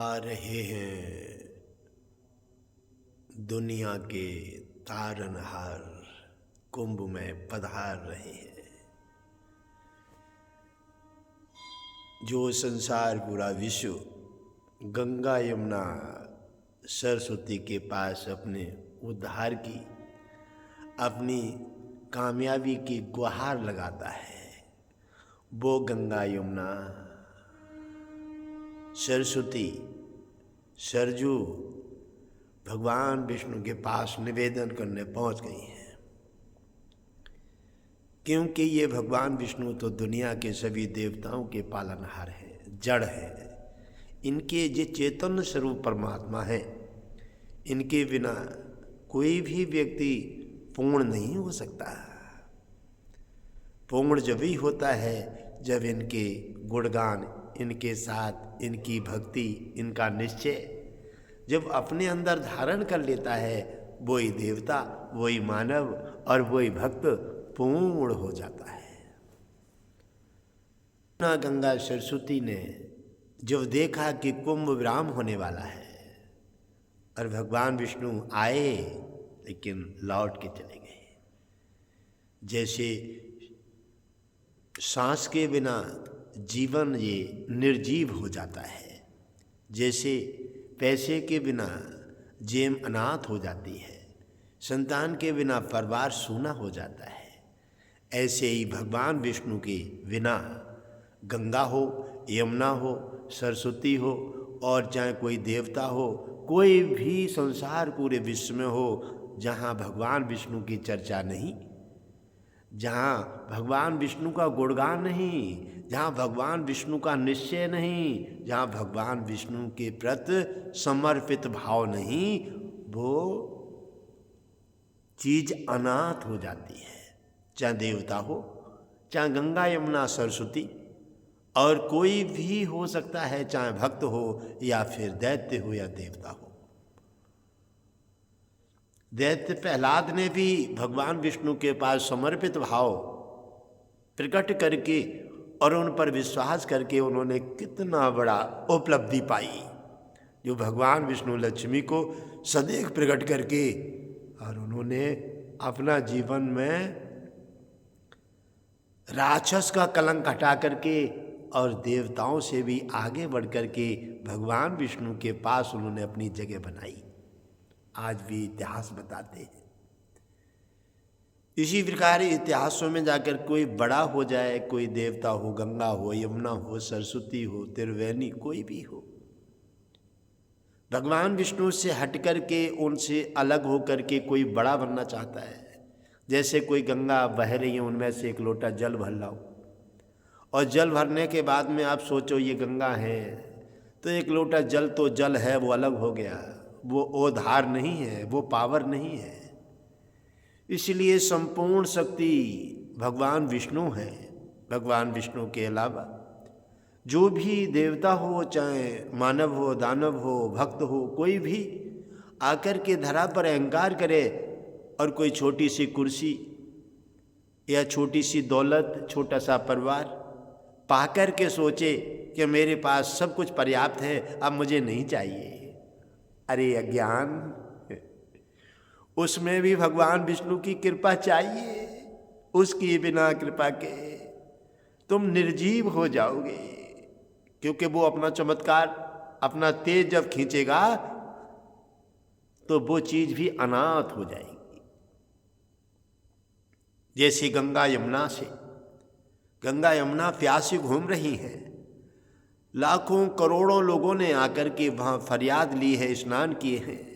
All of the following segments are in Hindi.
आ रहे हैं दुनिया के तारनहार, कुंभ में पधार रहे हैं। जो संसार पूरा विश्व गंगा यमुना सरस्वती के पास अपने उद्धार की, अपनी कामयाबी की गुहार लगाता है, वो गंगा यमुना सरस्वती सरजू भगवान विष्णु के पास निवेदन करने पहुंच गई हैं। क्योंकि ये भगवान विष्णु तो दुनिया के सभी देवताओं के पालनहार हैं, जड़ हैं। इनके जो चेतन स्वरूप परमात्मा है, इनके बिना कोई भी व्यक्ति पूर्ण नहीं हो सकता। पूर्ण जब ही होता है जब इनके गुणगान, इनके साथ इनकी भक्ति, इनका निश्चय जब अपने अंदर धारण कर लेता है, वही देवता, वही मानव और वही भक्त पूर्ण हो जाता है। गंगा सरस्वती ने जब देखा कि कुंभ विराम होने वाला है और भगवान विष्णु आए लेकिन लौट के चले गए, जैसे सांस के बिना जीवन ये निर्जीव हो जाता है, जैसे पैसे के बिना जेम अनाथ हो जाती है, संतान के बिना परिवार सूना हो जाता है, ऐसे ही भगवान विष्णु के बिना गंगा हो, यमुना हो, सरस्वती हो और चाहे कोई देवता हो, कोई भी संसार पूरे विश्व में हो, जहाँ भगवान विष्णु की चर्चा नहीं, जहाँ भगवान विष्णु का गुणगान नहीं, जहाँ भगवान विष्णु का निश्चय नहीं, जहाँ भगवान विष्णु के प्रति समर्पित भाव नहीं, वो चीज अनाथ हो जाती है। चाहे देवता हो, चाहे गंगा यमुना सरस्वती, और कोई भी हो सकता है, चाहे भक्त हो या फिर दैत्य हो या देवता हो। दैत्य प्रहलाद ने भी भगवान विष्णु के पास समर्पित भाव प्रकट करके और उन पर विश्वास करके उन्होंने कितना बड़ा उपलब्धि पाई, जो भगवान विष्णु लक्ष्मी को सदैव प्रकट करके और उन्होंने अपना जीवन में राक्षस का कलंक हटा करके और देवताओं से भी आगे बढ़ करके भगवान विष्णु के पास उन्होंने अपनी जगह बनाई। आज भी इतिहास बताते हैं। इसी प्रकार इतिहासों में जाकर कोई बड़ा हो जाए, कोई देवता हो, गंगा हो, यमुना हो, सरस्वती हो, त्रिवेणी, कोई भी हो, भगवान विष्णु से हट करके, उनसे अलग हो करके कोई बड़ा बनना चाहता है। जैसे कोई गंगा बह रही है, उनमें से एक लोटा जल भर लाओ और जल भरने के बाद में आप सोचो ये गंगा है, तो एक लोटा जल तो जल है, वो अलग हो गया, वो धार नहीं है, वो पावर नहीं है। इसलिए संपूर्ण शक्ति भगवान विष्णु है। भगवान विष्णु के अलावा जो भी देवता हो, चाहे मानव हो, दानव हो, भक्त हो, कोई भी आकर के धरा पर अहंकार करे और कोई छोटी सी कुर्सी या छोटी सी दौलत, छोटा सा परिवार पाकर के सोचे कि मेरे पास सब कुछ पर्याप्त है, अब मुझे नहीं चाहिए। अरे अज्ञान, उसमें भी भगवान विष्णु की कृपा चाहिए। उसकी बिना कृपा के तुम निर्जीव हो जाओगे, क्योंकि वो अपना चमत्कार, अपना तेज जब खींचेगा तो वो चीज भी अनाथ हो जाएगी। जैसे गंगा यमुना से, गंगा यमुना प्यासी घूम रही हैं, लाखों करोड़ों लोगों ने आकर के वहाँ फरियाद ली है, स्नान किए हैं,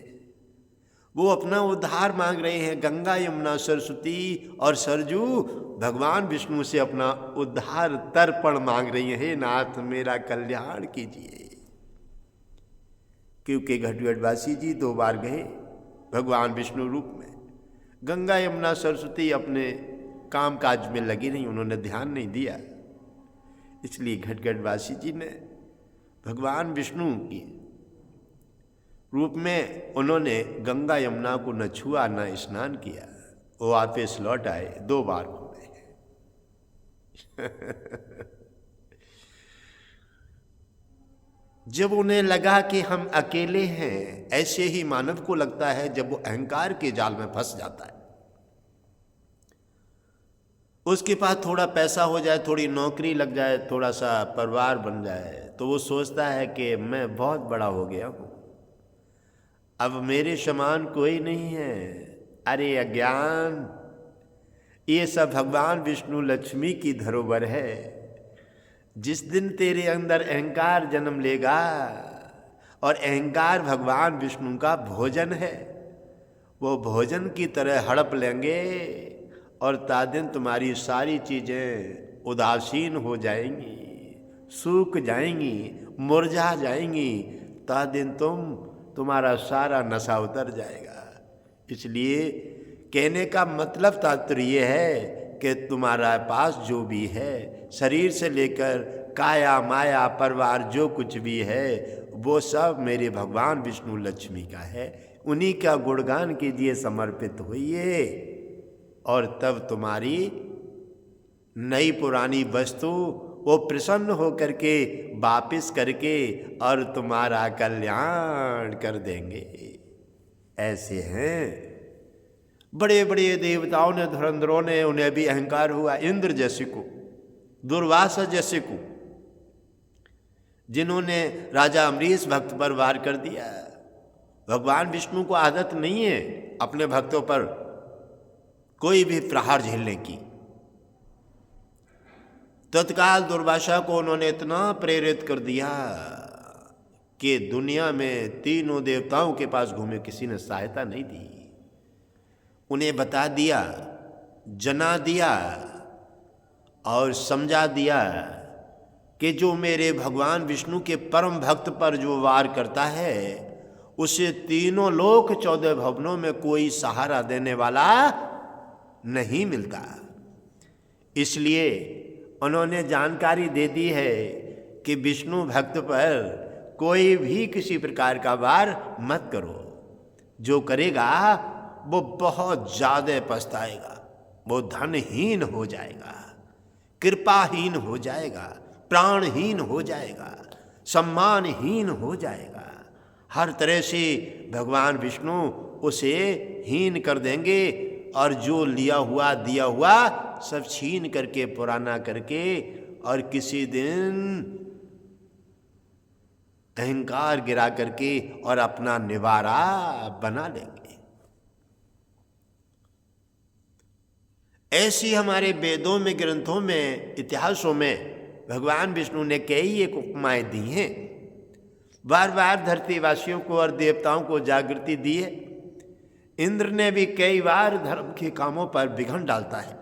वो अपना उद्धार मांग रहे हैं। गंगा यमुना सरस्वती और सरजू भगवान विष्णु से अपना उद्धार तर्पण मांग रही हैं, नाथ मेरा कल्याण कीजिए। क्योंकि घटघटवासी जी 2 बार गए भगवान विष्णु रूप में। गंगा यमुना सरस्वती अपने काम काज में लगी नहीं, उन्होंने ध्यान नहीं दिया, इसलिए घटघटवासी जी ने भगवान विष्णु की रूप में उन्होंने गंगा यमुना को न छुआ, न स्नान किया। वो वापस लौट आए, 2 बार घूमे। जब उन्हें लगा कि हम अकेले हैं, ऐसे ही मानव को लगता है जब वो अहंकार के जाल में फंस जाता है। उसके पास थोड़ा पैसा हो जाए, थोड़ी नौकरी लग जाए, थोड़ा सा परिवार बन जाए, तो वो सोचता है कि मैं बहुत बड़ा हो गया हूँ, अब मेरे समान कोई नहीं है। अरे अज्ञान, ये सब भगवान विष्णु लक्ष्मी की धरोहर है। जिस दिन तेरे अंदर अहंकार जन्म लेगा, और अहंकार भगवान विष्णु का भोजन है, वो भोजन की तरह हड़प लेंगे और तादिन तुम्हारी सारी चीज़ें उदासीन हो जाएंगी, सूख जाएंगी, मुरझा जाएंगी। तादिन तुम्हारा सारा नशा उतर जाएगा। इसलिए कहने का मतलब तात्पर्य है कि तुम्हारा पास जो भी है, शरीर से लेकर काया माया परिवार जो कुछ भी है, वो सब मेरे भगवान विष्णु लक्ष्मी का है। उन्हीं का गुणगान कीजिए, समर्पित होइए, और तब तुम्हारी नई पुरानी वस्तु वो प्रसन्न होकर के वापिस करके और तुम्हारा कल्याण कर देंगे। ऐसे हैं बड़े बड़े देवताओं ने, धुरंधरों ने, उन्हें भी अहंकार हुआ। इंद्र जैसे को, दुर्वासा जैसे को, जिन्होंने राजा अमरीश भक्त पर वार कर दिया। भगवान विष्णु को आदत नहीं है अपने भक्तों पर कोई भी प्रहार झेलने की। तत्काल दुर्वासा को उन्होंने इतना प्रेरित कर दिया कि दुनिया में तीनों देवताओं के पास घूमे, किसी ने सहायता नहीं दी। उन्हें बता दिया, जना दिया और समझा दिया कि जो मेरे भगवान विष्णु के परम भक्त पर जो वार करता है, उसे तीनों लोक 14 भवनों में कोई सहारा देने वाला नहीं मिलता। इसलिए उन्होंने जानकारी दे दी है कि विष्णु भक्त पर कोई भी किसी प्रकार का वार मत करो। जो करेगा वो बहुत ज़्यादा पछताएगा, वो धनहीन हो जाएगा, कृपाहीन हो जाएगा, प्राणहीन हो जाएगा, सम्मानहीन हो जाएगा। हर तरह से भगवान विष्णु उसे हीन कर देंगे और जो लिया हुआ दिया हुआ सब छीन करके, पुराना करके, और किसी दिन अहंकार गिरा करके और अपना निवारा बना लेंगे। ऐसी हमारे वेदों में, ग्रंथों में, इतिहासों में भगवान विष्णु ने कई एक उपमाएं दी हैं। बार बार धरतीवासियों को और देवताओं को जागृति दी है। इंद्र ने भी कई बार धर्म के कामों पर विघ्न डालता है।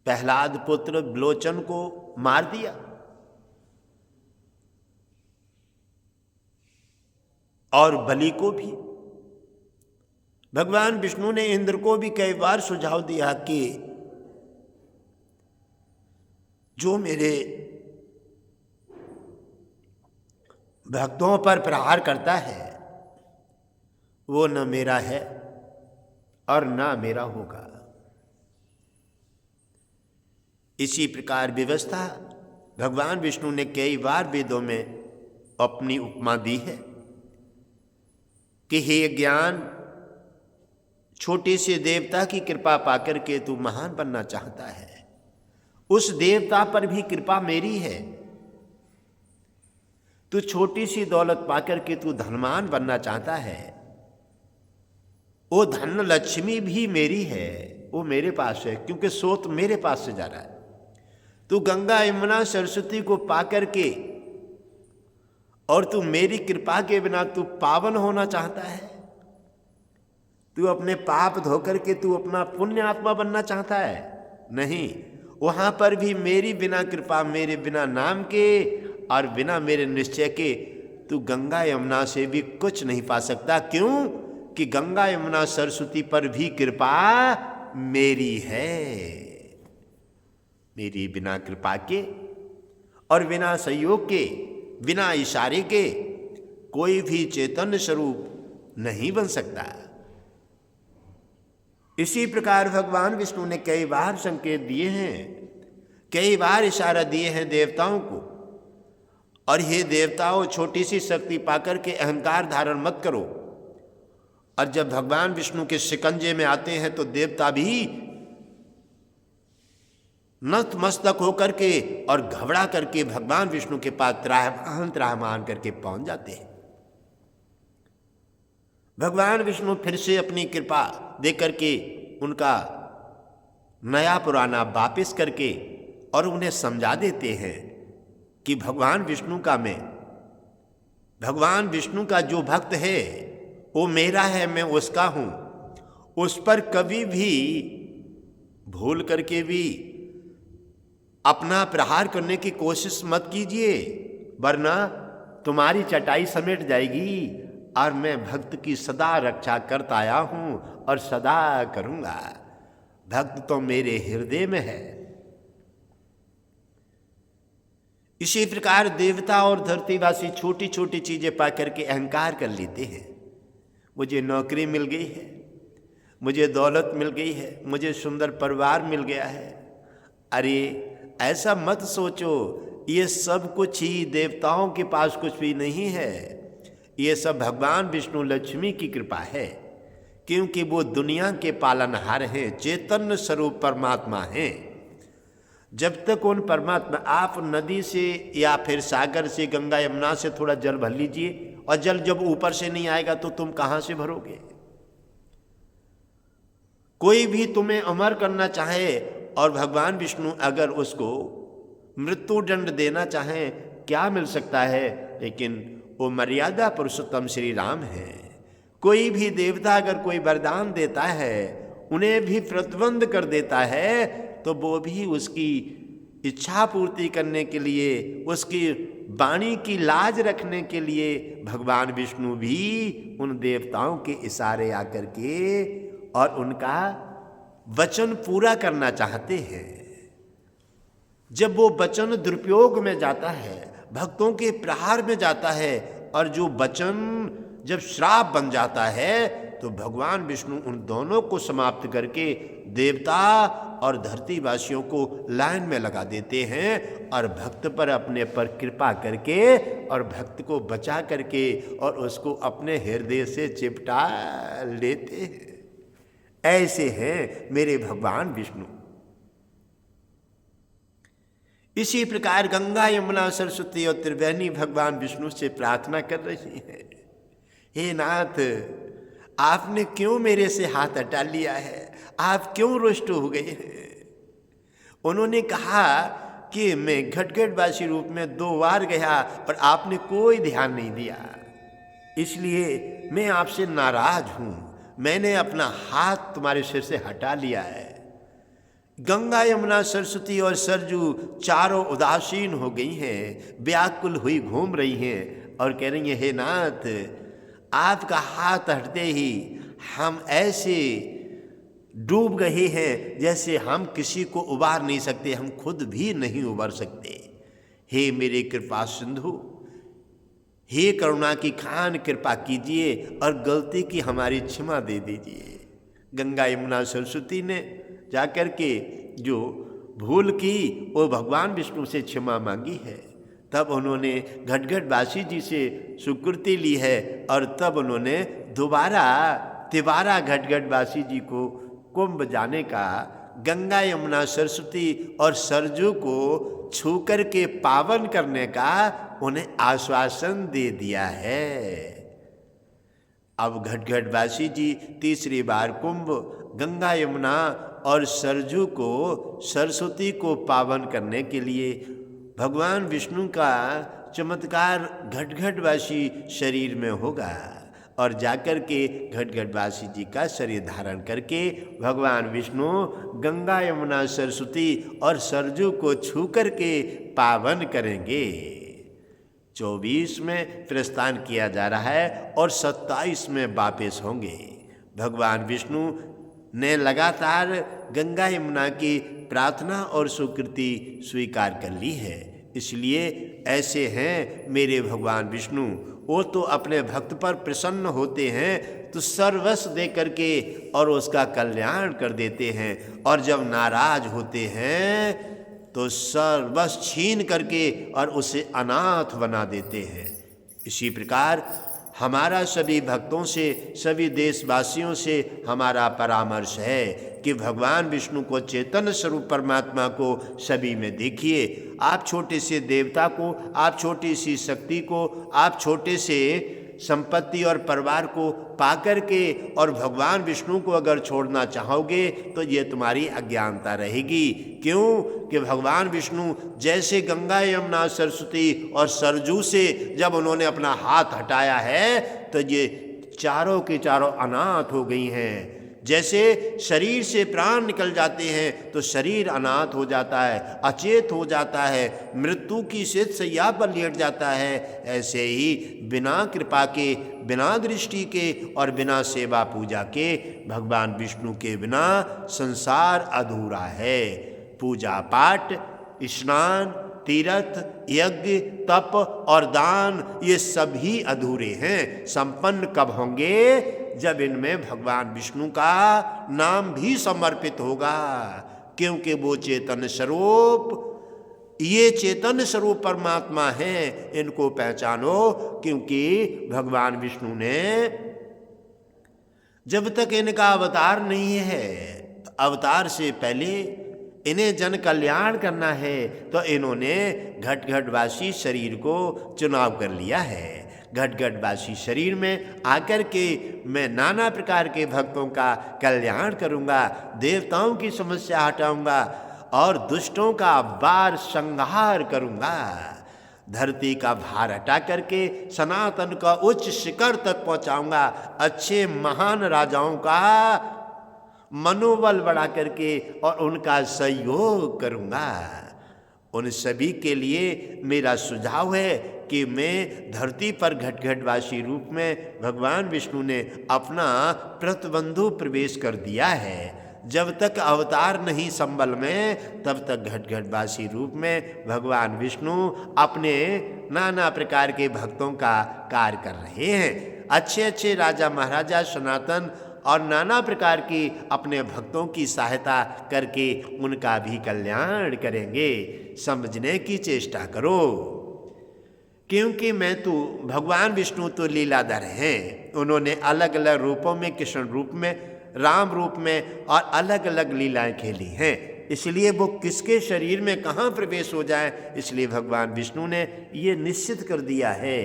प्रहलाद पुत्र विलोचन को मार दिया, और बलि को भी। भगवान विष्णु ने इंद्र को भी कई बार सुझाव दिया कि जो मेरे भक्तों पर प्रहार करता है वो न मेरा है और न मेरा होगा। इसी प्रकार व्यवस्था भगवान विष्णु ने कई बार वेदों में अपनी उपमा दी है कि हे ज्ञान, छोटे से देवता की कृपा पाकर के तू महान बनना चाहता है, उस देवता पर भी कृपा मेरी है। तू छोटी सी दौलत पाकर के तू धनवान बनना चाहता है, वो धन लक्ष्मी भी मेरी है, वो मेरे पास है, क्योंकि स्रोत मेरे पास से जा रहा है। तू गंगा यमुना सरस्वती को पाकर के और तू मेरी कृपा के बिना तू पावन होना चाहता है, तू अपने पाप धोकर के तू अपना पुण्य आत्मा बनना चाहता है। नहीं, वहां पर भी मेरी बिना कृपा, मेरे बिना नाम के और बिना मेरे निश्चय के तू गंगा यमुना से भी कुछ नहीं पा सकता। क्यों? कि गंगा यमुना सरस्वती पर भी कृपा मेरी है। मेरी बिना कृपा के और बिना सहयोग के, बिना इशारे के कोई भी चैतन्य स्वरूप नहीं बन सकता। इसी प्रकार भगवान विष्णु ने कई बार संकेत दिए हैं कई बार इशारा दिए हैं देवताओं को, और हे देवताओं, छोटी सी शक्ति पाकर के अहंकार धारण मत करो। और जब भगवान विष्णु के शिकंजे में आते हैं तो देवता भी नतमस्तक होकर के और घबरा करके भगवान विष्णु के पास त्राहमान करके पहुंच जाते हैं। भगवान विष्णु फिर से अपनी कृपा दे करके उनका नया पुराना वापिस करके और उन्हें समझा देते हैं कि भगवान विष्णु का जो भक्त है वो मेरा है, मैं उसका हूं। उस पर कभी भी भूल करके भी अपना प्रहार करने की कोशिश मत कीजिए, वरना तुम्हारी चटाई समेट जाएगी। और मैं भक्त की सदा रक्षा करता आया हूं और सदा करूंगा। भक्त तो मेरे हृदय में है। इसी प्रकार देवता और धरतीवासी छोटी छोटी चीजें पाकर के अहंकार कर लेते हैं। मुझे नौकरी मिल गई है, मुझे दौलत मिल गई है, मुझे सुंदर परिवार मिल गया है। अरे ऐसा मत सोचो, ये सब कुछ ही देवताओं के पास कुछ भी नहीं है। ये सब भगवान विष्णु लक्ष्मी की कृपा है, क्योंकि वो दुनिया के पालनहार हैं, चैतन्य स्वरूप परमात्मा हैं। जब तक उन परमात्मा, आप नदी से या फिर सागर से, गंगा यमुना से थोड़ा जल भर लीजिए, और जल जब ऊपर से नहीं आएगा तो तुम कहां से भरोगे। कोई भी तुम्हें अमर करना चाहे और भगवान विष्णु अगर उसको मृत्यु दंड देना चाहे, क्या मिल सकता है? लेकिन वो मर्यादा पुरुषोत्तम श्री राम है। कोई भी देवता अगर कोई वरदान देता है, उन्हें भी प्रतिबंध कर देता है, तो वो भी उसकी इच्छा पूर्ति करने के लिए, उसकी वाणी की लाज रखने के लिए भगवान विष्णु भी उन देवताओं के इशारे आकर के और उनका वचन पूरा करना चाहते हैं। जब वो वचन दुरुपयोग में जाता है, भक्तों के प्रहार में जाता है, और जो वचन जब श्राप बन जाता है, तो भगवान विष्णु उन दोनों को समाप्त करके देवता और धरतीवासियों को लाइन में लगा देते हैं और भक्त पर अपने पर कृपा करके और भक्त को बचा करके और उसको अपने हृदय से चिपटा लेते हैं। ऐसे हैं मेरे भगवान विष्णु। इसी प्रकार गंगा यमुना सरस्वती और त्रिवेणी भगवान विष्णु से प्रार्थना कर रही हैं, हे नाथ, आपने क्यों मेरे से हाथ हटा लिया है? आप क्यों रुष्ट हो गए हैं? उन्होंने कहा कि मैं घटघटवासी रूप में 2 बार गया पर आपने कोई ध्यान नहीं दिया, इसलिए मैं आपसे नाराज हूं। मैंने अपना हाथ तुम्हारे सिर से हटा लिया है। गंगा यमुना सरस्वती और सरजू चारों उदासीन हो गई हैं, व्याकुल हुई घूम रही हैं और कह रही हैं, हे नाथ, आपका हाथ हटते ही हम ऐसे डूब गए हैं जैसे हम किसी को उबार नहीं सकते, हम खुद भी नहीं उबर सकते। हे मेरे कृपा सिंधु, हे करुणा की खान, कृपा कीजिए और गलती की हमारी क्षमा दे दीजिए। गंगा यमुना सरस्वती ने जाकर के जो भूल की वो भगवान विष्णु से क्षमा मांगी है। तब उन्होंने घटघटवासी जी से सुकृति ली है और तब उन्होंने तिबारा घटघटवासी जी को कुंभ जाने का, गंगा यमुना सरस्वती और सरजू को छू कर के पावन करने का उन्हें आश्वासन दे दिया है। अब घटघटवासी जी तीसरी बार कुंभ, गंगा यमुना और सरजू को, सरस्वती को पावन करने के लिए भगवान विष्णु का चमत्कार घटघटवासी शरीर में होगा और जाकर के घटघटवासी जी का शरीर धारण करके भगवान विष्णु गंगा यमुना सरस्वती और सरजू को छू कर के पावन करेंगे। 24 में प्रस्थान किया जा रहा है और 27 में वापस होंगे। भगवान विष्णु ने लगातार गंगा यमुना की प्रार्थना और सुकृति स्वीकार कर ली है, इसलिए ऐसे हैं मेरे भगवान विष्णु। वो तो अपने भक्त पर प्रसन्न होते हैं तो सर्वस्व दे करके और उसका कल्याण कर देते हैं, और जब नाराज होते हैं तो सर्वस्व छीन करके और उसे अनाथ बना देते हैं। इसी प्रकार हमारा सभी भक्तों से, सभी देशवासियों से हमारा परामर्श है कि भगवान विष्णु को, चेतन स्वरूप परमात्मा को सभी में देखिए। आप छोटे से देवता को, आप छोटी सी शक्ति को, आप छोटे से संपत्ति और परिवार को पाकर के और भगवान विष्णु को अगर छोड़ना चाहोगे तो ये तुम्हारी अज्ञानता रहेगी। क्यों कि भगवान विष्णु जैसे गंगा, यमुना, सरस्वती और सरजू से जब उन्होंने अपना हाथ हटाया है तो ये चारों की चारों अनाथ हो गई हैं। जैसे शरीर से प्राण निकल जाते हैं तो शरीर अनाथ हो जाता है, अचेत हो जाता है, मृत्यु की श्वेत शैया पर लेट जाता है, ऐसे ही बिना कृपा के, बिना दृष्टि के और बिना सेवा पूजा के भगवान विष्णु के बिना संसार अधूरा है। पूजा पाठ, स्नान, तीर्थ, यज्ञ, तप और दान ये सभी अधूरे हैं। संपन्न कब होंगे? जब इनमें भगवान विष्णु का नाम भी समर्पित होगा। क्योंकि वो चेतन स्वरूप, ये चेतन स्वरूप परमात्मा हैं, इनको पहचानो। क्योंकि भगवान विष्णु ने जब तक इनका अवतार नहीं है, तो अवतार से पहले इन्हें जन कल्याण करना है, तो इन्होंने घट घटवासी शरीर को चुनाव कर लिया है। घट घटवासी शरीर में आकर के मैं नाना प्रकार के भक्तों का कल्याण करूँगा, देवताओं की समस्या हटाऊँगा और दुष्टों का बार संहार करूँगा। धरती का भार हटा करके सनातन का उच्च शिखर तक पहुँचाऊँगा। अच्छे महान राजाओं का मनोबल बढ़ा करके और उनका सहयोग करूँगा। उन सभी के लिए मेरा सुझाव है कि मैं धरती पर घट घटवासी रूप में भगवान विष्णु ने अपना प्रतिबंधु प्रवेश कर दिया है। जब तक अवतार नहीं संबल में, तब तक घट घटवासी रूप में भगवान विष्णु अपने नाना प्रकार के भक्तों का कार्य कर रहे हैं। अच्छे अच्छे राजा महाराजा सनातन और नाना प्रकार की अपने भक्तों की सहायता करके उनका भी कल्याण करेंगे। समझने की चेष्टा करो। क्योंकि मैं तो भगवान विष्णु तो लीलाधर हैं। उन्होंने अलग अलग रूपों में, कृष्ण रूप में, राम रूप में और अलग अलग लीलाएं खेली हैं। इसलिए वो किसके शरीर में कहाँ प्रवेश हो जाए, इसलिए भगवान विष्णु ने ये निश्चित कर दिया है।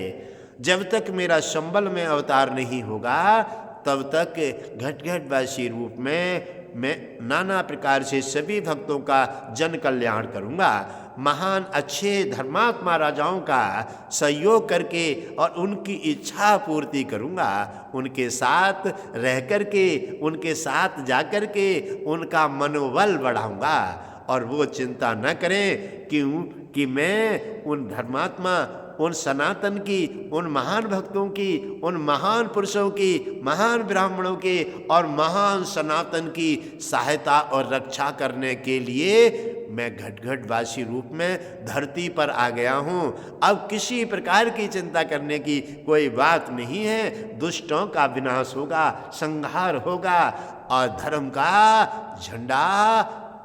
जब तक मेरा संबल में अवतार नहीं होगा, तब तक घट घटवासी रूप में मैं नाना प्रकार से सभी भक्तों का जन कल्याण करूँगा। महान अच्छे धर्मात्मा राजाओं का सहयोग करके और उनकी इच्छा पूर्ति करूँगा। उनके साथ रह करके, उनके साथ जा कर के उनका मनोबल बढ़ाऊँगा। और वो चिंता न करें क्यों कि मैं उन धर्मात्मा, उन सनातन की, उन महान भक्तों की, उन महान पुरुषों की, महान ब्राह्मणों के और महान सनातन की सहायता और रक्षा करने के लिए मैं घट घटवासी रूप में धरती पर आ गया हूँ। अब किसी प्रकार की चिंता करने की कोई बात नहीं है। दुष्टों का विनाश होगा, संहार होगा और धर्म का झंडा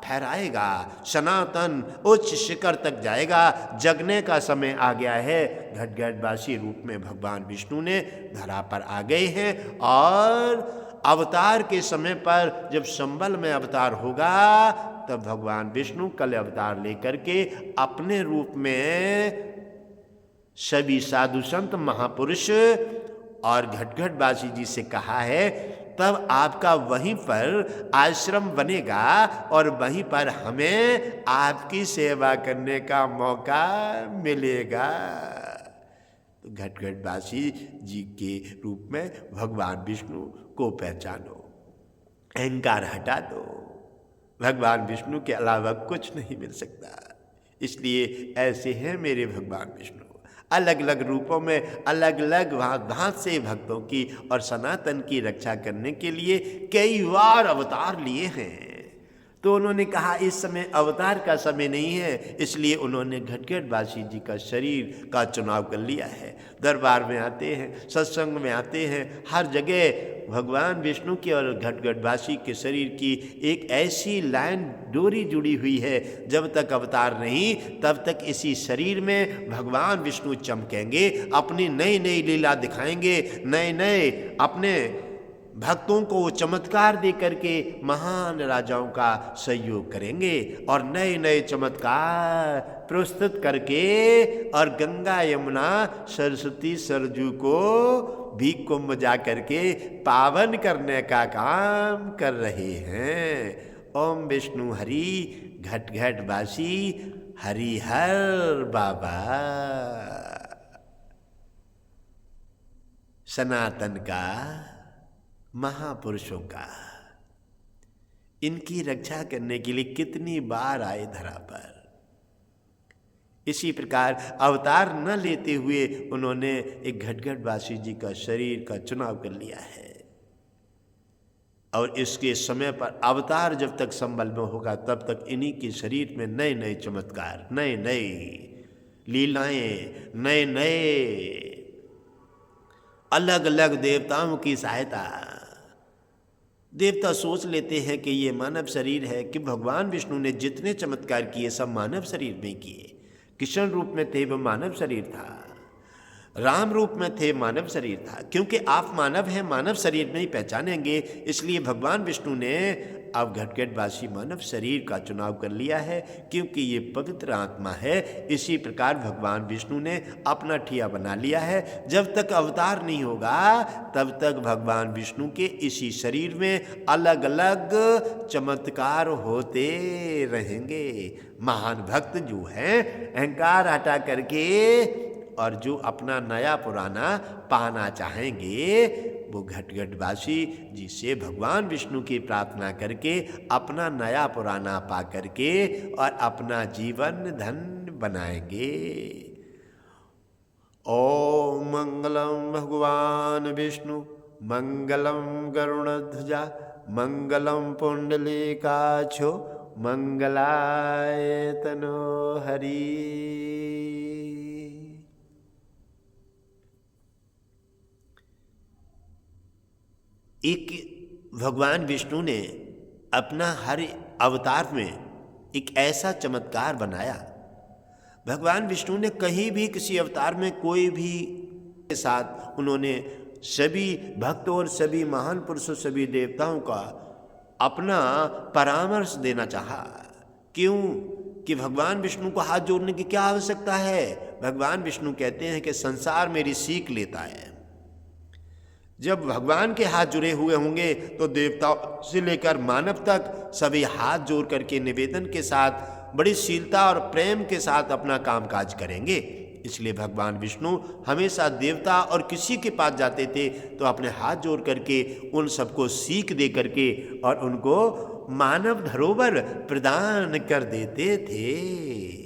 फहराएगा। सनातन उच्च शिखर तक जाएगा। जगने का समय आ गया है। घट घटवासी रूप में भगवान विष्णु ने धरा पर आ गए हैं और अवतार के समय पर जब संबल में अवतार होगा, तब भगवान विष्णु कल अवतार लेकर के अपने रूप में सभी साधु संत महापुरुष और घट घटवासी जी से कहा है, तब आपका वहीं पर आश्रम बनेगा और वहीं पर हमें आपकी सेवा करने का मौका मिलेगा। तो घट घटवासी जी के रूप में भगवान विष्णु को पहचानो, अहंकार हटा दो। भगवान विष्णु के अलावा कुछ नहीं मिल सकता। इसलिए ऐसे हैं मेरे भगवान विष्णु। अलग अलग रूपों में अलग अलग भांत से भक्तों की और सनातन की रक्षा करने के लिए कई बार अवतार लिए हैं। तो उन्होंने कहा इस समय अवतार का समय नहीं है, इसलिए उन्होंने घट घटवासी जी का शरीर का चुनाव कर लिया है। दरबार में आते हैं, सत्संग में आते हैं, हर जगह भगवान विष्णु की और घटघटवासी के शरीर की एक ऐसी लाइन डोरी जुड़ी हुई है, जब तक अवतार नहीं तब तक इसी शरीर में भगवान विष्णु चमकेंगे, अपनी नई नई लीला दिखाएंगे, नए नए अपने भक्तों को वो चमत्कार दे करके महान राजाओं का सहयोग करेंगे और नए नए चमत्कार प्रस्तुत करके और गंगा यमुना सरस्वती सरजू को भी कुंभ जा करके पावन करने का काम कर रहे हैं। ओम विष्णु हरि घटघटवासी हरिहर बाबा सनातन का, महापुरुषों का, इनकी रक्षा करने के लिए कितनी बार आए धरा पर। इसी प्रकार अवतार न लेते हुए उन्होंने एक घटघटवासी जी का शरीर का चुनाव कर लिया है और इसके समय पर अवतार जब तक संबल में होगा तब तक इन्हीं के शरीर में नए नए चमत्कार, नए नए लीलाएं, नए नए अलग अलग देवताओं की सहायता। देवता सोच लेते हैं कि ये मानव शरीर है, कि भगवान विष्णु ने जितने चमत्कार किए सब मानव शरीर में किए। कृष्ण रूप में थे वो मानव शरीर था, राम रूप में थे मानव शरीर था। क्योंकि आप मानव हैं, मानव शरीर में ही पहचानेंगे, इसलिए भगवान विष्णु ने अब घटघटवासी मानव शरीर का चुनाव कर लिया है, क्योंकि ये पवित्र आत्मा है। इसी प्रकार भगवान विष्णु ने अपना ठिया बना लिया है। जब तक अवतार नहीं होगा तब तक भगवान विष्णु के इसी शरीर में अलग अलग चमत्कार होते रहेंगे। महान भक्त जो हैं अहंकार हटा करके और जो अपना नया पुराना पाना चाहेंगे वो घटघटवासी जी से भगवान विष्णु की प्रार्थना करके अपना नया पुराना पा करके और अपना जीवन धन्य बनाएंगे। ओम मंगलम भगवान विष्णु मंगलम गरुड़ध्वजा मंगलम पुंडलीकाक्षो मंगलाय तनो हरि। एक भगवान विष्णु ने अपना हर अवतार में एक ऐसा चमत्कार बनाया। भगवान विष्णु ने कहीं भी किसी अवतार में कोई भी के साथ उन्होंने सभी भक्तों और सभी महान पुरुषों, सभी देवताओं का अपना परामर्श देना चाहा। क्यों? कि भगवान विष्णु को हाथ जोड़ने की क्या आवश्यकता है। भगवान विष्णु कहते हैं कि संसार मेरी सीख लेता है। जब भगवान के हाथ जुड़े हुए होंगे तो देवताओं से लेकर मानव तक सभी हाथ जोड़ करके निवेदन के साथ बड़ी शीलता और प्रेम के साथ अपना कामकाज करेंगे। इसलिए भगवान विष्णु हमेशा देवता और किसी के पास जाते थे तो अपने हाथ जोड़ करके उन सबको सीख दे करके और उनको मानव धरोहर प्रदान कर देते थे।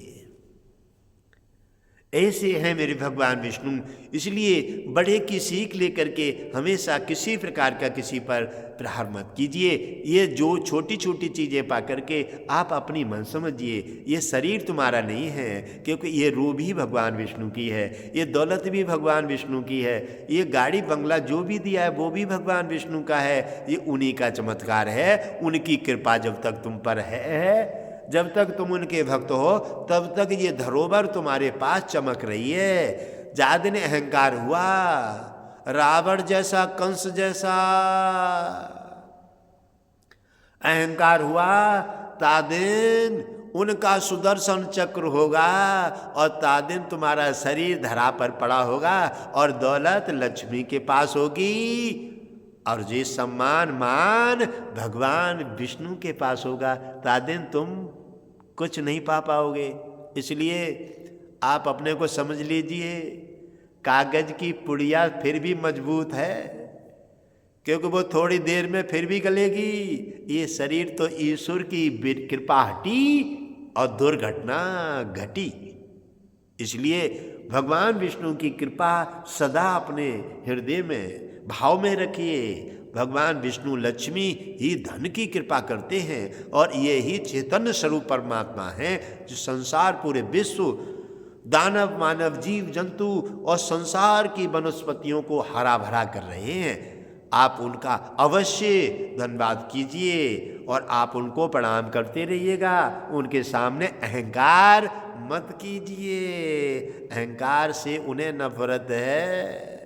ऐसे हैं मेरे भगवान विष्णु। इसलिए बड़े की सीख लेकर के हमेशा किसी प्रकार का किसी पर प्रहार मत कीजिए। ये जो छोटी छोटी चीज़ें पा करके आप अपनी मन समझिए। ये शरीर तुम्हारा नहीं है, क्योंकि ये रूह भी भगवान विष्णु की है, ये दौलत भी भगवान विष्णु की है, ये गाड़ी बंगला जो भी दिया है वो भी भगवान विष्णु का है। ये उन्हीं का चमत्कार है। उनकी कृपा जब तक तुम पर है, जब तक तुम उनके भक्त हो तब तक ये धरोहर तुम्हारे पास चमक रही है। ज्यादा ने अहंकार हुआ, रावण जैसा, कंस जैसा अहंकार हुआ, तादिन उनका सुदर्शन चक्र होगा और तादिन तुम्हारा शरीर धरा पर पड़ा होगा और दौलत लक्ष्मी के पास होगी और ये सम्मान मान भगवान विष्णु के पास होगा। तादिन तुम कुछ नहीं पा पाओगे। इसलिए आप अपने को समझ लीजिए, कागज की पुड़िया फिर भी मजबूत है, क्योंकि वो थोड़ी देर में फिर भी गलेगी। ये शरीर तो ईश्वर की कृपा हटी और दुर्घटना घटी। इसलिए भगवान विष्णु की कृपा सदा अपने हृदय में भाव में रखिए। भगवान विष्णु लक्ष्मी ही धन की कृपा करते हैं और ये ही चैतन्य स्वरूप परमात्मा हैं जो संसार पूरे विश्व, दानव मानव जीव जंतु और संसार की वनस्पतियों को हरा भरा कर रहे हैं। आप उनका अवश्य धन्यवाद कीजिए और आप उनको प्रणाम करते रहिएगा। उनके सामने अहंकार मत कीजिए, अहंकार से उन्हें नफरत है।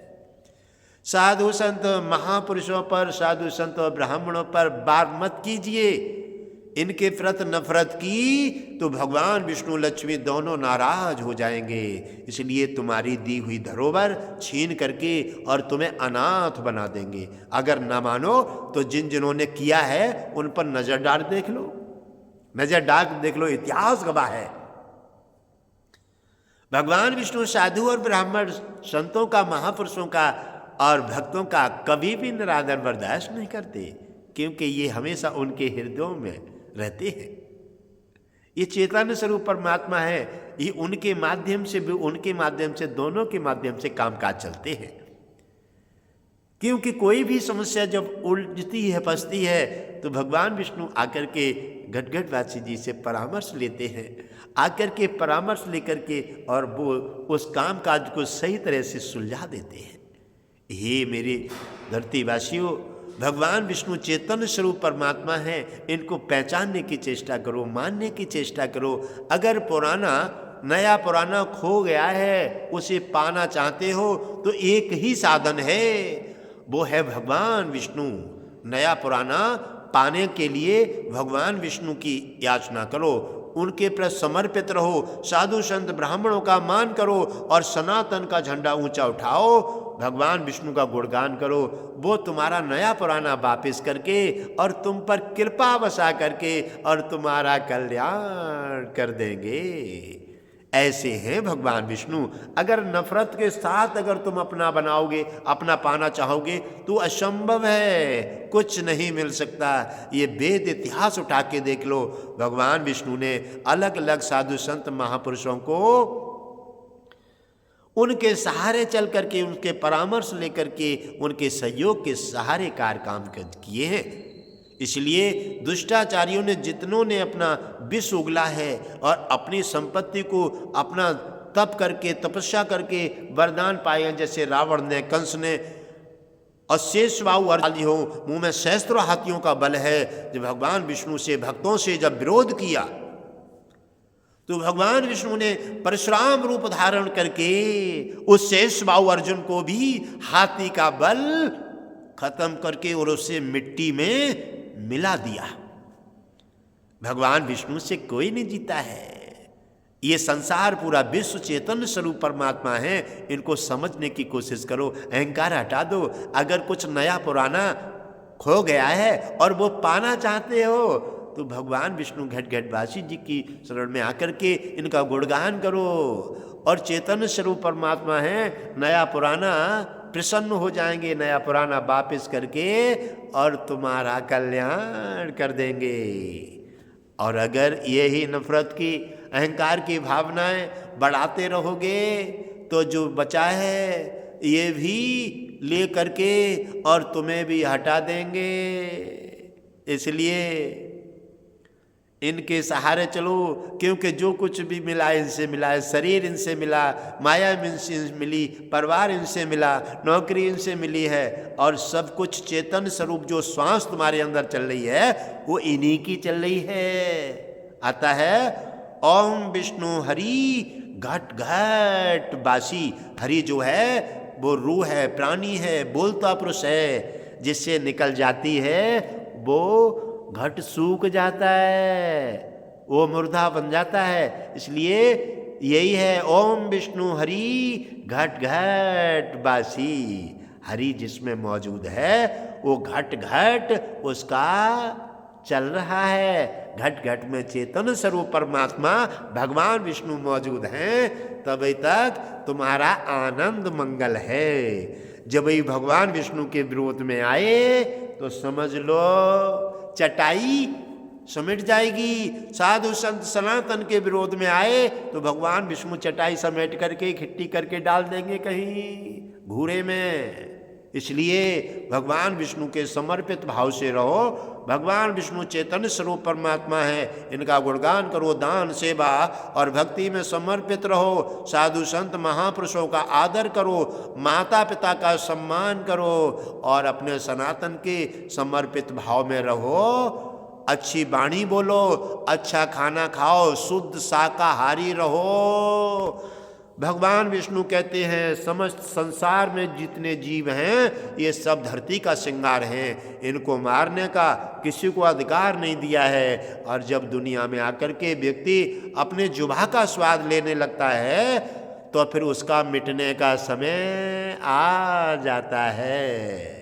साधु संत महापुरुषों पर, साधु संत और ब्राह्मणों पर बात मत कीजिए। इनके प्रति नफरत की तो भगवान विष्णु लक्ष्मी दोनों नाराज हो जाएंगे। इसलिए तुम्हारी दी हुई धरोहर छीन करके और तुम्हें अनाथ बना देंगे। अगर न मानो तो जिन जिन्होंने किया है उन पर नजर डाल देख लो, नजर डाल देख लो, इतिहास गवाह है। भगवान विष्णु साधु और ब्राह्मण संतों का, महापुरुषों का और भक्तों का कभी भी निरादर बर्दाश्त नहीं करते, क्योंकि ये हमेशा उनके हृदयों में रहते हैं। ये चेतन स्वरूप परमात्मा है। ये उनके माध्यम से भी, उनके माध्यम से, दोनों के माध्यम से कामकाज चलते हैं। क्योंकि कोई भी समस्या जब उलझती है, फंसती है, तो भगवान विष्णु आकर के घटघटवासी जी से परामर्श लेते हैं। आकर के परामर्श लेकर के और वो उस कामकाज को सही तरह से सुलझा देते हैं। हे मेरे धरतीवासियों, भगवान विष्णु चेतन स्वरूप परमात्मा है। इनको पहचानने की चेष्टा करो, मानने की चेष्टा करो। अगर नया पुराना खो गया है, उसे पाना चाहते हो तो एक ही साधन है, वो है भगवान विष्णु। नया पुराना पाने के लिए भगवान विष्णु की याचना करो, उनके प्रति समर्पित रहो, साधु संत ब्राह्मणों का मान करो और सनातन का झंडा ऊंचा उठाओ। भगवान विष्णु का गुणगान करो, वो तुम्हारा नया पुराना वापिस करके और तुम पर कृपा बसा करके और तुम्हारा कल्याण कर देंगे। ऐसे हैं भगवान विष्णु। अगर नफरत के साथ अगर तुम अपना बनाओगे, अपना पाना चाहोगे तो असंभव है, कुछ नहीं मिल सकता। ये वेद इतिहास उठा के देख लो। भगवान विष्णु ने अलग अलग साधु संत महापुरुषों को उनके सहारे चल करके, उनके परामर्श लेकर के, उनके सहयोग के सहारे कार्य काम किए हैं। इसलिए दुष्टाचारियों ने, जितनों ने अपना विष उगला है और अपनी संपत्ति को अपना तप करके, तपस्या करके वरदान पाए हैं, जैसे रावण ने, कंस ने और शेषवाहु अर्जुन हो, मुंह में सहस्त्रों हाथियों का बल है। जब भगवान विष्णु से, भक्तों से जब विरोध किया तो भगवान विष्णु ने परशुराम रूप धारण करके उस शेषवाहु अर्जुन को भी हाथी का बल खत्म करके और उसे मिट्टी में मिला दिया। भगवान विष्णु से कोई नहीं जीता है। ये संसार पूरा विश्व चेतन स्वरूप परमात्मा है। इनको समझने की कोशिश करो, अहंकार हटा दो। अगर कुछ नया पुराना खो गया है और वो पाना चाहते हो तो भगवान विष्णु घटघटवासी जी की शरण में आकर के इनका गुणगान करो। और चेतन स्वरूप परमात्मा है, नया पुराना प्रसन्न हो जाएंगे, नया पुराना वापिस करके और तुम्हारा कल्याण कर देंगे। और अगर यही नफरत की, अहंकार की भावनाएं बढ़ाते रहोगे तो जो बचा है ये भी ले करके और तुम्हें भी हटा देंगे। इसलिए इनके सहारे चलो, क्योंकि जो कुछ भी मिला इनसे मिला है। शरीर इनसे मिला, माया इनसे मिली, परिवार इनसे मिला, नौकरी इनसे मिली है और सब कुछ चेतन स्वरूप जो श्वास तुम्हारे अंदर चल रही है वो इन्हीं की चल रही है। आता है ओम विष्णु हरि घट घट बासी। हरि जो है वो रूह है, प्राणी है, बोलता पुरुष है। जिससे निकल जाती है वो घट सूख जाता है, वो मुर्दा बन जाता है। इसलिए यही है ओम विष्णु हरि घट घट बासी। हरि जिसमें मौजूद है वो घट घट उसका चल रहा है। घट घट में चेतन स्वरूप परमात्मा भगवान विष्णु मौजूद हैं, तभी तक तुम्हारा आनंद मंगल है। जब ही भगवान विष्णु के विरोध में आए तो समझ लो चटाई समेट जाएगी। साधु संत सनातन के विरोध में आए तो भगवान विष्णु चटाई समेट करके, खिट्टी करके डाल देंगे कहीं घूरे में। इसलिए भगवान विष्णु के समर्पित भाव से रहो। भगवान विष्णु चैतन्य स्वरूप परमात्मा है, इनका गुणगान करो, दान सेवा और भक्ति में समर्पित रहो। साधु संत महापुरुषों का आदर करो, माता पिता का सम्मान करो और अपने सनातन के समर्पित भाव में रहो। अच्छी वाणी बोलो, अच्छा खाना खाओ, शुद्ध शाकाहारी रहो। भगवान विष्णु कहते हैं समस्त संसार में जितने जीव हैं ये सब धरती का श्रृंगार हैं, इनको मारने का किसी को अधिकार नहीं दिया है। और जब दुनिया में आकर के व्यक्ति अपने जुबान का स्वाद लेने लगता है तो फिर उसका मिटने का समय आ जाता है।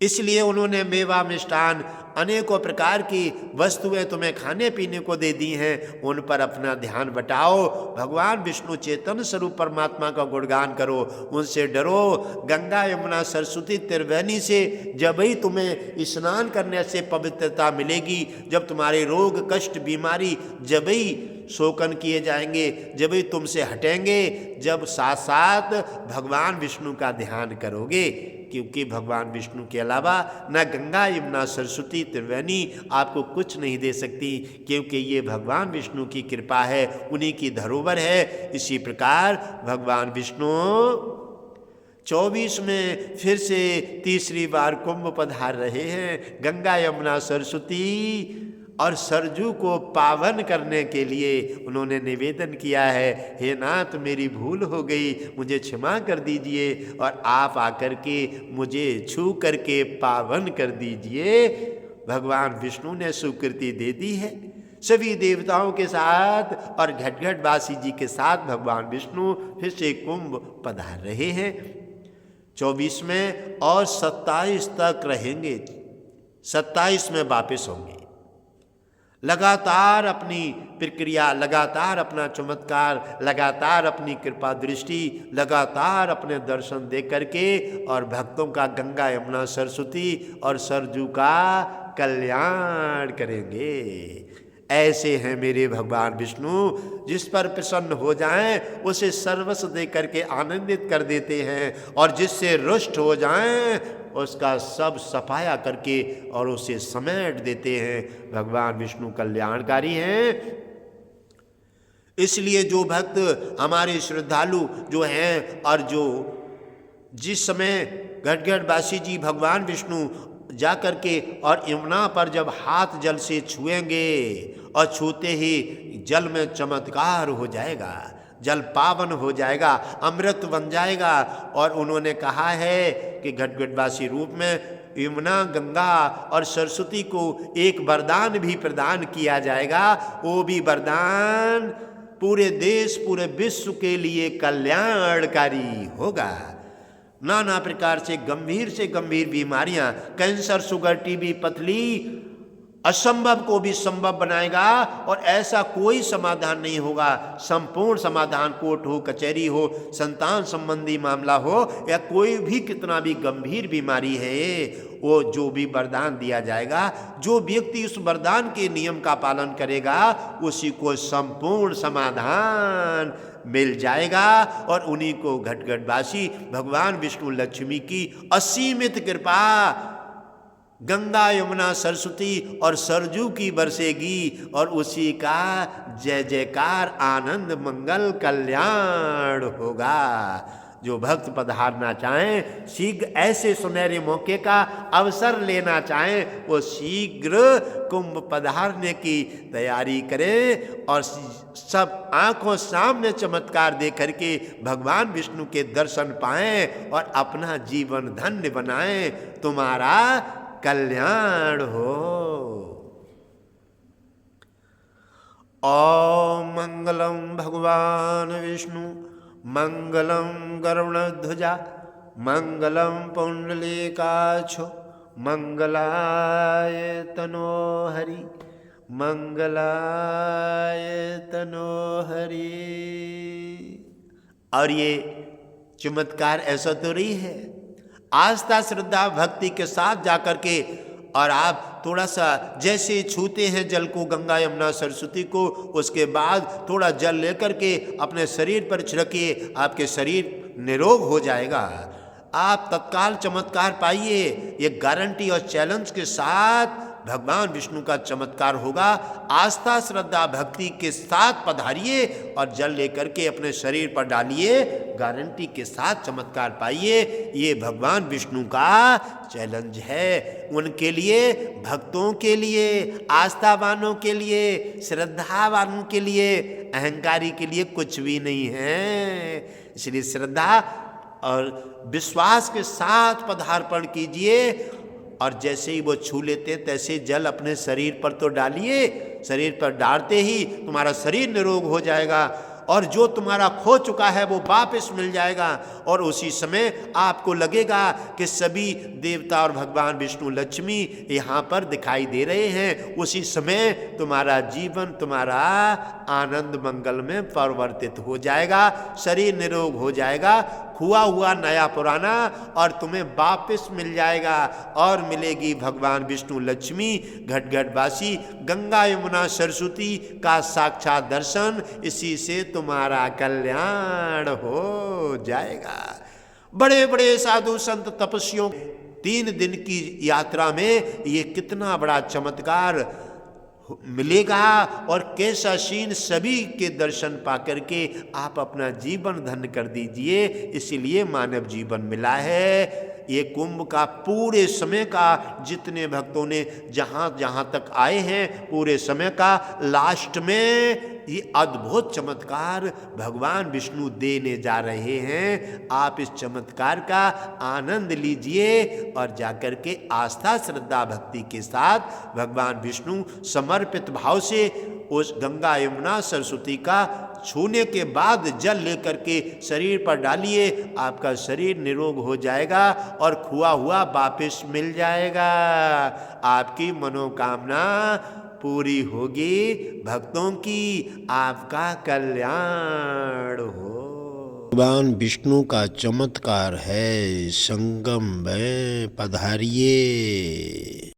इसलिए उन्होंने मेवा मिष्ठान अनेकों प्रकार की वस्तुएं तुम्हें खाने पीने को दे दी हैं, उन पर अपना ध्यान बटाओ। भगवान विष्णु चैतन्य स्वरूप परमात्मा का गुणगान करो, उनसे डरो। गंगा यमुना सरस्वती त्रिवेणी से जब ही तुम्हें स्नान करने से पवित्रता मिलेगी, जब तुम्हारे रोग कष्ट बीमारी जब ही शोकन किए जाएंगे, जब ही तुमसे हटेंगे, जब साथ साथ भगवान विष्णु का ध्यान करोगे। क्योंकि भगवान विष्णु के अलावा न गंगा यमुना सरस्वती त्रिवेणी आपको कुछ नहीं दे सकती, क्योंकि ये भगवान विष्णु की कृपा है, उन्हीं की धरोहर है। इसी प्रकार भगवान विष्णु 24 में फिर से तीसरी बार कुंभ पधार रहे हैं। गंगा यमुना सरस्वती और सरजू को पावन करने के लिए उन्होंने निवेदन किया है, हे नाथ मेरी भूल हो गई, मुझे क्षमा कर दीजिए और आप आकर के मुझे छू करके पावन कर दीजिए। भगवान विष्णु ने स्वीकृति दे दी है। सभी देवताओं के साथ और घटघट वासी जी के साथ भगवान विष्णु फिर से कुंभ पधार रहे हैं। 24 में और 27 तक रहेंगे, 27 में वापस होंगे। लगातार अपनी प्रक्रिया, लगातार अपना चमत्कार, लगातार अपनी कृपा दृष्टि, लगातार अपने दर्शन दे करके और भक्तों का गंगा यमुना सरस्वती और सरजू का कल्याण करेंगे। ऐसे हैं मेरे भगवान विष्णु, जिस पर प्रसन्न हो जाएं उसे सर्वस्व दे करके आनंदित कर देते हैं, और जिससे रुष्ट हो जाएं उसका सब सफाया करके और उसे समेट देते हैं। भगवान विष्णु कल्याणकारी हैं। इसलिए जो भक्त हमारे श्रद्धालु जो हैं और जो जिस समय घटघट वासी जी भगवान विष्णु जा कर के और यमुना पर जब हाथ जल से छुएंगे और छूते ही जल में चमत्कार हो जाएगा, जल पावन हो जाएगा, अमृत बन जाएगा। और उन्होंने कहा है कि घटघटवासी रूप में यमुना, गंगा और सरस्वती को एक वरदान भी प्रदान किया जाएगा। वो भी वरदान पूरे देश पूरे विश्व के लिए कल्याणकारी होगा। नाना प्रकार से गंभीर बीमारियां, कैंसर, शुगर, टीबी, पथरी, असंभव को भी संभव बनाएगा। और ऐसा कोई समाधान नहीं होगा, संपूर्ण समाधान, कोर्ट हो, कचहरी हो, संतान संबंधी मामला हो या कोई भी कितना भी गंभीर बीमारी है, वो जो भी वरदान दिया जाएगा, जो व्यक्ति उस वरदान के नियम का पालन करेगा उसी को संपूर्ण समाधान मिल जाएगा। और उन्हीं को घटघटवासी भगवान विष्णु लक्ष्मी की असीमित कृपा गंगा यमुना सरस्वती और सरजू की बरसेगी और उसी का जय जयकार आनंद मंगल कल्याण होगा। जो भक्त पधारना चाहें, शीघ्र ऐसे सुनहरे मौके का अवसर लेना चाहें, वो शीघ्र कुंभ पधारने की तैयारी करें और सब आंखों सामने चमत्कार दे करके भगवान विष्णु के दर्शन पाएं और अपना जीवन धन्य बनाएं। तुम्हारा कल्याण हो। ओम मंगलम भगवान विष्णु, मंगलम गरुड़ध्वजा, मंगलम पुंडलीकाक्षो, मंगलाय तनोहरि, मंगलाय तनोहरि। और ये चमत्कार ऐसा तो नहीं है, आस्था श्रद्धा भक्ति के साथ जाकर के और आप थोड़ा सा जैसे छूते हैं जल को, गंगा यमुना सरस्वती को, उसके बाद थोड़ा जल लेकर के अपने शरीर पर छिड़किए, आपके शरीर निरोग हो जाएगा। आप तत्काल चमत्कार पाइए। ये गारंटी और चैलेंज के साथ भगवान विष्णु का चमत्कार होगा। आस्था श्रद्धा भक्ति के साथ पधारिए और जल लेकर के अपने शरीर पर डालिए, गारंटी के साथ चमत्कार पाइए। ये भगवान विष्णु का चैलेंज है उनके लिए, भक्तों के लिए, आस्थावानों के लिए, श्रद्धावानों के लिए, अहंकारी के लिए कुछ भी नहीं है। इसलिए श्रद्धा और विश्वास के साथ पदार्पण कीजिए और जैसे ही वो छू लेते तैसे जल अपने शरीर पर तो डालिए। शरीर पर डालते ही तुम्हारा शरीर निरोग हो जाएगा और जो तुम्हारा खो चुका है वो वापस मिल जाएगा। और उसी समय आपको लगेगा कि सभी देवता और भगवान विष्णु लक्ष्मी यहाँ पर दिखाई दे रहे हैं। उसी समय तुम्हारा जीवन, तुम्हारा आनंद मंगल में परिवर्तित हो जाएगा, शरीर निरोग हो जाएगा, खुआ हुआ नया पुराना और तुम्हें वापस मिल जाएगा। और मिलेगी भगवान विष्णु लक्ष्मी घटघटवासी गंगा यमुना सरस्वती का साक्षात दर्शन। इसी से तुम्हारा कल्याण हो जाएगा। बड़े बड़े साधु संत तपस्वियों 3 दिन की यात्रा में ये कितना बड़ा चमत्कार मिलेगा और कैसा सीन, सभी के दर्शन पाकर के आप अपना जीवन धन्य कर दीजिए। इसीलिए मानव जीवन मिला है। ये कुंभ का पूरे समय का जितने भक्तों ने जहाँ जहाँ तक आए हैं पूरे समय का लास्ट में ये अद्भुत चमत्कार भगवान विष्णु देने जा रहे हैं। आप इस चमत्कार का आनंद लीजिए और जाकर के आस्था श्रद्धा भक्ति के साथ भगवान विष्णु समर्पित भाव से उस गंगा यमुना सरस्वती का छूने के बाद जल लेकर के शरीर पर डालिए। आपका शरीर निरोग हो जाएगा और खुआ हुआ वापस मिल जाएगा। आपकी मनोकामना पूरी होगी, भक्तों की आपका कल्याण हो। भगवान विष्णु का चमत्कार है, संगम में पधारिए।